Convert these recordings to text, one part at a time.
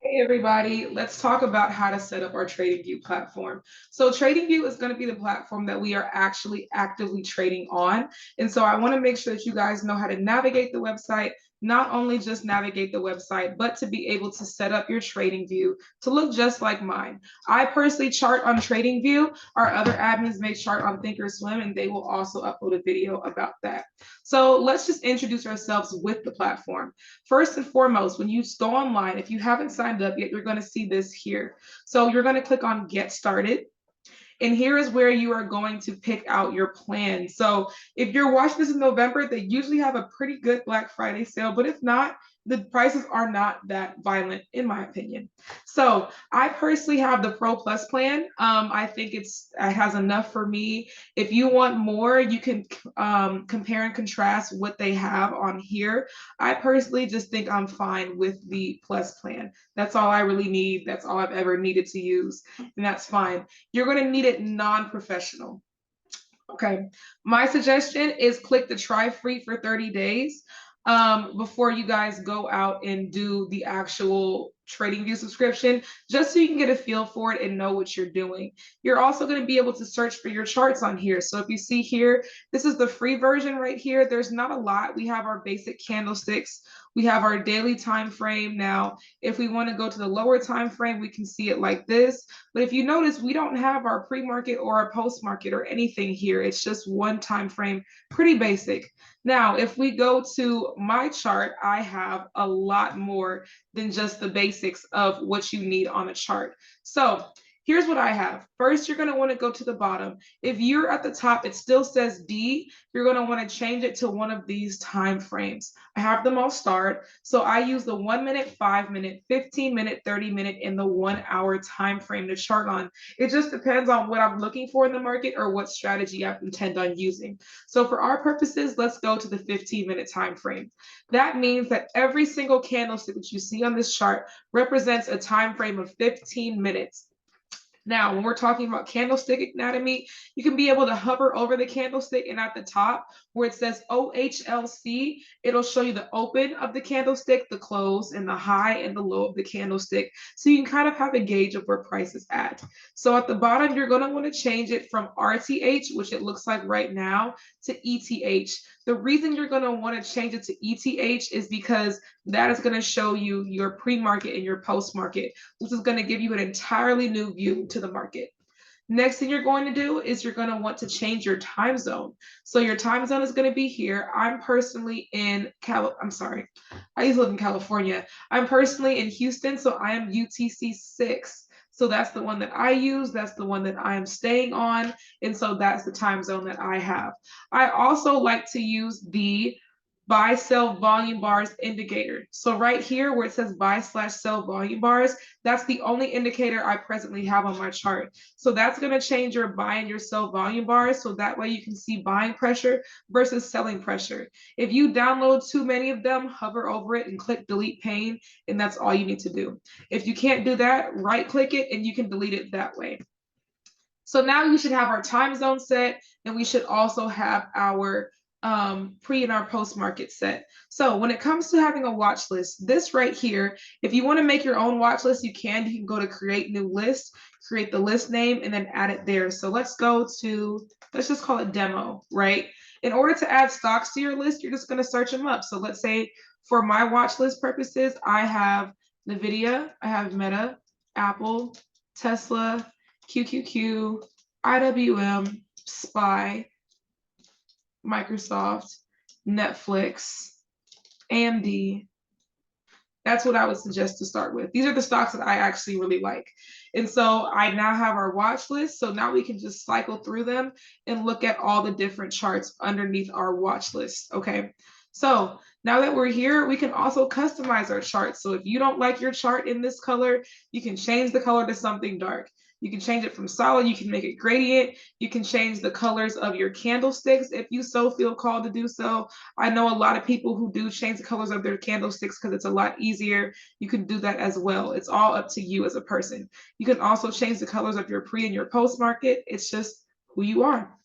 Hey everybody, let's talk about how to set up our TradingView platform. So TradingView is going to be the platform that we are actually actively trading on. And so I want to make sure that you guys know how to navigate the website, not only just navigate the website, but to be able to set up your TradingView to look just like mine. I personally chart on TradingView. Our other admins may chart on Thinkorswim, and they will also upload a video about that. So let's just introduce ourselves with the platform. First and foremost, when you go online, if you haven't signed up yet, you're going to see this here. So you're going to click on Get Started. And here is where you are going to pick out your plan. So if you're watching this in November, they usually have a pretty good Black Friday sale. But if not, the prices are not that violent, in my opinion. So I personally have the Pro Plus plan. I think it has enough for me. If you want more, you can compare and contrast what they have on here. I personally just think I'm fine with the Plus plan. That's all I really need. That's all I've ever needed to use, and that's fine. You're going to need it non-professional. Okay, my suggestion is click the try free for 30 days before you guys go out and do the actual TradingView subscription, just so you can get a feel for it and know what you're doing. You're also going to be able to search for your charts on here. So if you see here, this is the free version right here. There's not a lot. We have our basic candlesticks. We have our daily time frame. Now, if we want to go to the lower time frame, we can see it like this. But if you notice, we don't have our pre-market or our post-market or anything here. It's just one time frame, pretty basic. Now, if we go to my chart, I have a lot more than just the basics of what you need on a chart. So here's what I have. First, you're going to want to go to the bottom. If you're at the top, it still says D. You're going to want to change it to one of these time frames. I have them all starred. So I use the 1 minute, 5 minute, 15 minute, 30 minute, and the 1 hour time frame to chart on. It just depends on what I'm looking for in the market or what strategy I intend on using. So for our purposes, let's go to the 15-minute time frame. That means that every single candlestick that you see on this chart represents a time frame of 15 minutes. Now, when we're talking about candlestick anatomy, you can be able to hover over the candlestick, and at the top where it says OHLC, it'll show you the open of the candlestick, the close, and the high and the low of the candlestick. So you can kind of have a gauge of where price is at. So at the bottom, you're going to want to change it from RTH, which it looks like right now, to ETH. The reason you're going to want to change it to ETH is because that is going to show you your pre-market and your post-market, which is going to give you an entirely new view to the market. Next thing you're going to do is you're going to want to change your time zone. So your time zone is going to be here. I'm personally in I used to live in California. I'm personally in Houston, so I am UTC 6. So that's the one that I use. That's the one that I am staying on. And so that's the time zone that I have. I also like to use the buy sell volume bars indicator. So right here where it says buy/sell volume bars, that's the only indicator I presently have on my chart. So that's going to change your buy and your sell volume bars, so that way you can see buying pressure versus selling pressure. If you download too many of them, hover over it and click delete pane, and that's all you need to do. If you can't do that, right click it and you can delete it that way. So now we should have our time zone set, and we should also have our pre and our post market set. So when it comes to having a watch list, this right here, if you want to make your own watch list, you can go to create new list, create the list name, and then add it there. So let's just call it demo, right? In order to add stocks to your list, you're just going to search them up. So let's say for my watch list purposes, I have NVIDIA, I have Meta, Apple, Tesla, QQQ, IWM, SPY, Microsoft, Netflix, AMD. That's what I would suggest to start with. These are the stocks that I actually really like. And so I now have our watch list. So now we can just cycle through them and look at all the different charts underneath our watch list. Okay. So now that we're here, we can also customize our chart. So if you don't like your chart in this color, you can change the color to something dark. You can change it from solid, you can make it gradient, you can change the colors of your candlesticks if you so feel called to do so. I know a lot of people who do change the colors of their candlesticks because it's a lot easier. You can do that as well. It's all up to you as a person. You can also change the colors of your pre and your post market. It's just who you are.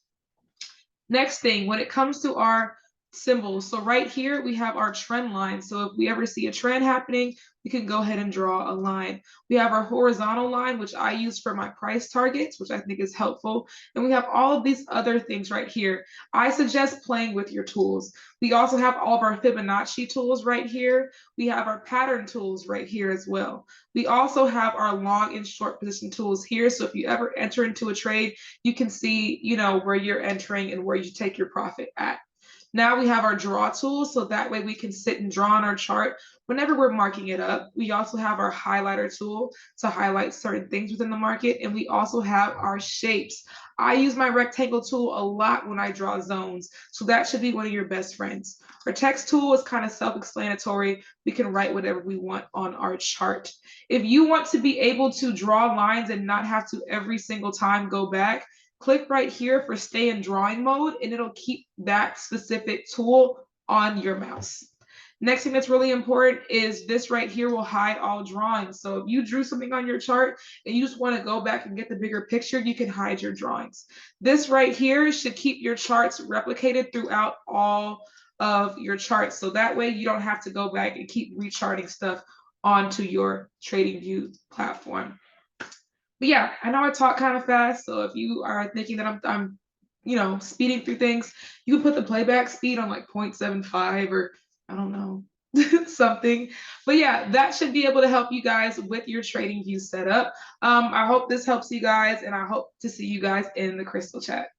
Next thing, when it comes to our symbols. So right here, we have our trend line. So if we ever see a trend happening, we can go ahead and draw a line. We have our horizontal line, which I use for my price targets, which I think is helpful. And we have all of these other things right here. I suggest playing with your tools. We also have all of our Fibonacci tools right here. We have our pattern tools right here as well. We also have our long and short position tools here. So if you ever enter into a trade, you can see, where you're entering and where you take your profit at. Now we have our draw tool, so that way we can sit and draw on our chart whenever we're marking it up. We also have our highlighter tool to highlight certain things within the market, and we also have our shapes. I use my rectangle tool a lot when I draw zones, so that should be one of your best friends. Our text tool is kind of self-explanatory. We can write whatever we want on our chart. If you want to be able to draw lines and not have to every single time go back, click right here for stay in drawing mode, and it'll keep that specific tool on your mouse. Next thing that's really important is this right here will hide all drawings. So if you drew something on your chart and you just want to go back and get the bigger picture, you can hide your drawings. This right here should keep your charts replicated throughout all of your charts. So that way you don't have to go back and keep recharting stuff onto your TradingView platform. But yeah, I know I talk kind of fast, so if you are thinking that I'm speeding through things, you can put the playback speed on like 0.75 or I don't know, something. But yeah, that should be able to help you guys with your TradingView setup. I hope this helps you guys, and I hope to see you guys in the Crystal chat.